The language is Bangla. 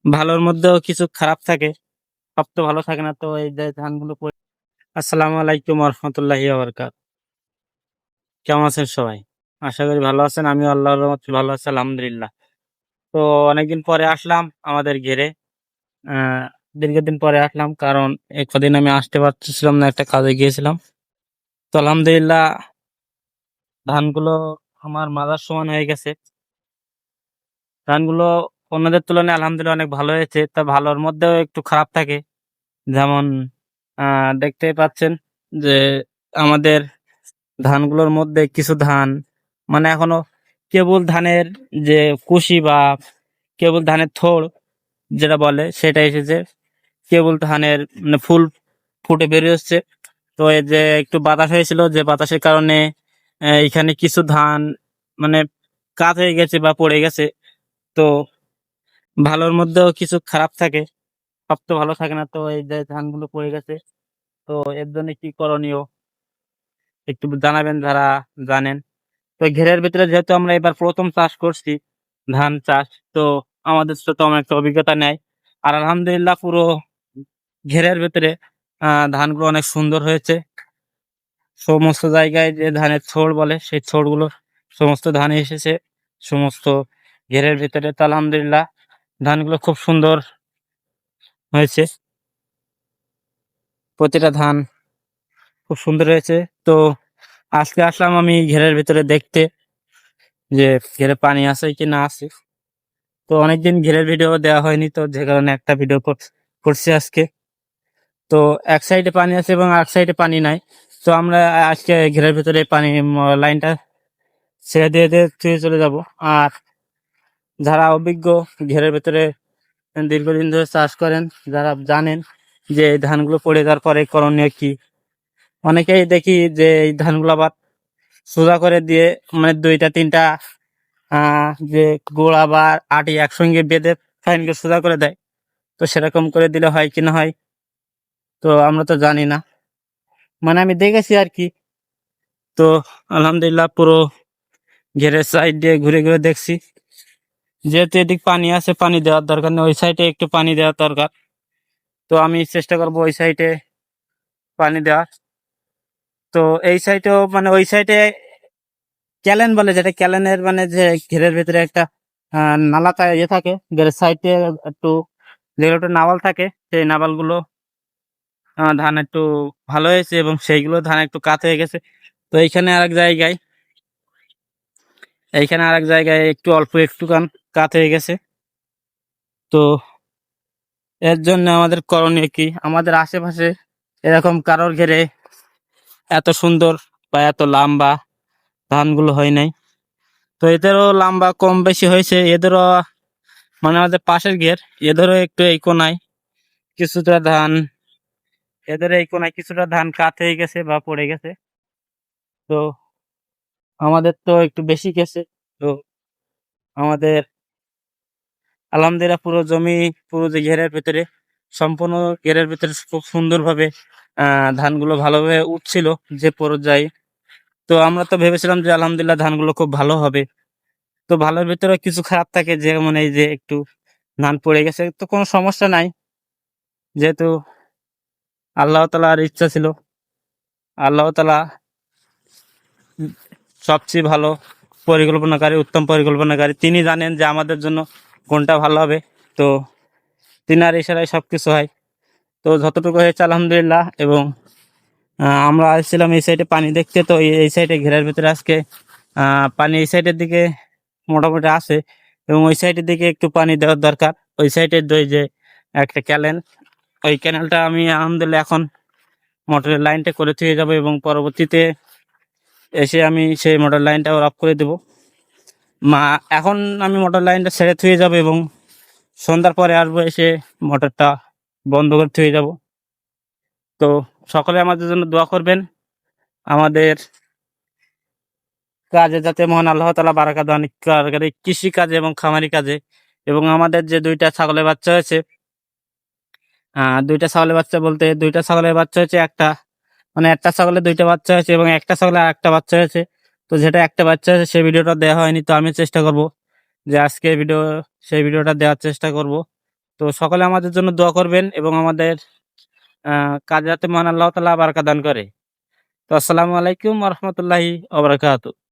ভালোর মধ্যেও কিছু খারাপ থাকে, সব তো ভালো থাকে না। তো এই যে ধানগুলো আসসালামু আলাইকুম রহমতুল্লাহি বারাকাত। কেমন আছেন সবাই? আশা করি ভালো আছেন। আমিও আল্লাহর রহমতে ভালো আছি, আলহামদুলিল্লাহ। তো অনেকদিন পরে আসলাম আমাদের ঘেরে। আহ দীর্ঘদিন পরে আসলাম, কারণ এই কদিন আমি আসতে পারছিলাম না, একটা কাজে গিয়েছিলাম। তো আলহামদুলিল্লাহ ধানগুলো আমার মাথার সমান হয়ে গেছে। ধানগুলো অন্যদের তুলনায় আলহামদুলিল্লাহ অনেক ভালো হয়েছে। তা ভালোর মধ্যেও একটু খারাপ থাকে। যেমন দেখতেই পাচ্ছেন যে আমাদের ধানগুলোর মধ্যে কিছু ধান মানে এখনো কেবল ধানের যে কুশি বা কেবল ধানের থোড় যেটা বলে সেটা এসেছে। কেবল ধানের মানে ফুল ফুটে বেরিয়ে হচ্ছে। তো এই যে একটু বাতাস হয়েছিল, যে বাতাসের কারণে এখানে কিছু ধান মানে কাত হয়ে গেছে বা পড়ে গেছে। তো ভালোর মধ্যেও কিছু খারাপ থাকে, সব তো ভালো থাকে না। তো এই যে ধানগুলো পড়ে গেছে, তো এর জন্য কি করণীয় একটু জানাবেন যারা জানেন। তো ঘেরের ভিতরে যেহেতু আমরা এবার প্রথম চাষ করছি ধান চাষ, তো আমাদের তো তেমন একটা অভিজ্ঞতা নেই। আর আলহামদুলিল্লাহ পুরো ঘেরের ভিতরে ধানগুলো অনেক সুন্দর হয়েছে। সমস্ত জায়গায় যে ধানের ছড় বলে সেই ছড়গুলো সমস্ত ধানে এসেছে সমস্ত ঘেরের ভিতরে। তো আলহামদুলিল্লাহ ধানগুলো খুব সুন্দর হয়েছে, প্রতিটা ধান খুব সুন্দর হয়েছে। তো আজকে আসলাম আমি ঘেরের ভিতরে দেখতে যে ঘেরে পানি আছে কি না আছে। তো অনেকদিন ঘেরের ভিডিও দেওয়া হয়নি, তো যে কারণে একটা ভিডিও করছি আজকে। তো এক সাইডে পানি আছে এবং এক সাইডে পানি নাই। তো আমরা আজকে ঘেরের ভিতরে পানি লাইনটা ছেড়ে দিয়ে দিয়ে থুয়ে চলে যাব। আর যারা অভিজ্ঞ ঘেরের ভিতরে দীর্ঘদিন ধরে চাষ করেন, যারা জানেন যে এই ধানগুলো পড়ে যাওয়ার পরে করণীয় কি, অনেকেই দেখি যে এই ধানগুলো আবার সোজা করে দিয়ে মানে দুইটা তিনটা যে গোড়া বা আটি একসঙ্গে বেঁধে ফাইন করে সোজা করে দেয়। তো সেরকম করে দিলে হয় কি না হয় তো আমরা তো জানি না, মানে আমি দেখেছি আর কি। তো আলহামদুলিল্লাহ পুরো ঘেরের সাইড দিয়ে ঘুরে ঘুরে দেখছি, যেহেতু এদিক পানি আছে পানি দেওয়ার দরকার নেই, ওই সাইডে একটু পানি দেওয়ার দরকার। তো আমি চেষ্টা করবো ওই সাইডে পানি দেওয়ার। তো এই সাইডেও মানে ওই সাইডে ক্যালেন বলে, যেটা ক্যালেনের মানে যে ঘেরের ভিতরে একটা নালা ইয়ে থাকে ঘেরের সাইডে একটু, যেগুলো একটু নাওয়াল থাকে সেই নাওয়ালগুলো ধান একটু ভালো হয়েছে এবং সেইগুলো ধান একটু কাত হয়ে গেছে। তো এইখানে আরেক জায়গায় একটু অল্প একটু কাত হয়ে গেছে। তো এর জন্য আমাদের করণীয় কি, আমাদের আশেপাশে এরকম কারোর ঘেরে এত সুন্দর বা এত লম্বা ধানগুলো হয় নাই। তো এদেরও লম্বা কম বেশি হয়েছে, এদেরও মানে আমাদের পাশের ঘের এদেরও একটু এই কোনায় কিছুটা ধান, এদের এই কোনায় কিছুটা ধান কাত হয়ে গেছে বা পড়ে গেছে। তো আমাদের তো একটু বেশি গেছে। তো আমাদের আলহামদুলিল্লাহ পুরো জমি, পুরো যে ঘেরের ভিতরে সম্পূর্ণ ঘেরের ভিতরে খুব সুন্দরভাবে ধানগুলো ভালোভাবে উঠছিল যে পর্যায়ে। তো আমরা তো ভেবেছিলাম যে আলহামদুলিল্লাহ ধানগুলো খুব ভালো হবে। তো ভালোর ভিতরে কিছু খারাপ থাকে, যেমন এই যে একটু ধান পড়ে গেছে, তো কোনো সমস্যা নাই, যেহেতু আল্লাহ তাআলার ইচ্ছা ছিল। আল্লাহ তাআলা সবচেয়ে ভালো পরিকল্পনাকারী, উত্তম পরিকল্পনাকারী, তিনি জানেন যে আমাদের জন্য কোনটা ভালো হবে। তো তিনার ইশারায় সবকিছু হয়। তো যতটুকু হয়েছে আলহামদুলিল্লাহ। এবং আমরা আসছিলাম এই সাইডে পানি দেখতে, তো এই সাইডে ঘেরার ভিতরে আজকে পানি এই সাইডের দিকে মোটামুটি আছে এবং ওই সাইডের দিকে একটু পানি দেওয়ার দরকার। ওই সাইডের যে একটা ক্যানেল, ওই ক্যানেলটা আমি আলহামদুলিল্লাহ এখন মোটরের লাইনটা করে থুয়ে যাবো এবং পরবর্তীতে এসে আমি সেই মোটর লাইনটা অফ করে দেবো। মা এখন আমি মোটর লাইনটা ছেড়ে থুয়ে যাবো এবং সন্ধ্যার পরে আসবো, এসে মোটরটা বন্ধ করে থুয়ে যাব। তো সকলে আমাদের জন্য দোয়া করবেন, আমাদের কাজে যাতে মহান আল্লাহ তাআলা বারাকা দান করে, কৃষি কাজে এবং খামারি কাজে। এবং আমাদের যে দুইটা ছাগলের বাচ্চা হয়েছে, দুইটা ছাগলের বাচ্চা বলতে দুইটা ছাগলের বাচ্চা হয়েছে, একটা মানে একটা ছাগলের দুইটা বাচ্চা হয়েছে এবং একটা ছাগলের আরেকটা বাচ্চা হয়েছে। তো যেটা একটা বাচ্চা হয়েছে সেই ভিডিওটা দেওয়া হয়নি, তো আমি চেষ্টা করব যে আজকে সেই ভিডিওটা দেওয়ার চেষ্টা করব। তো সকলে আমাদের জন্য দোয়া করবেন এবং আমাদের কাজ যাতে মহান আল্লাহ তাআলা বারাকা দান করে। তো আসসালামু আলাইকুম ওয়া রাহমাতুল্লাহি ওয়া বারাকাতুহু।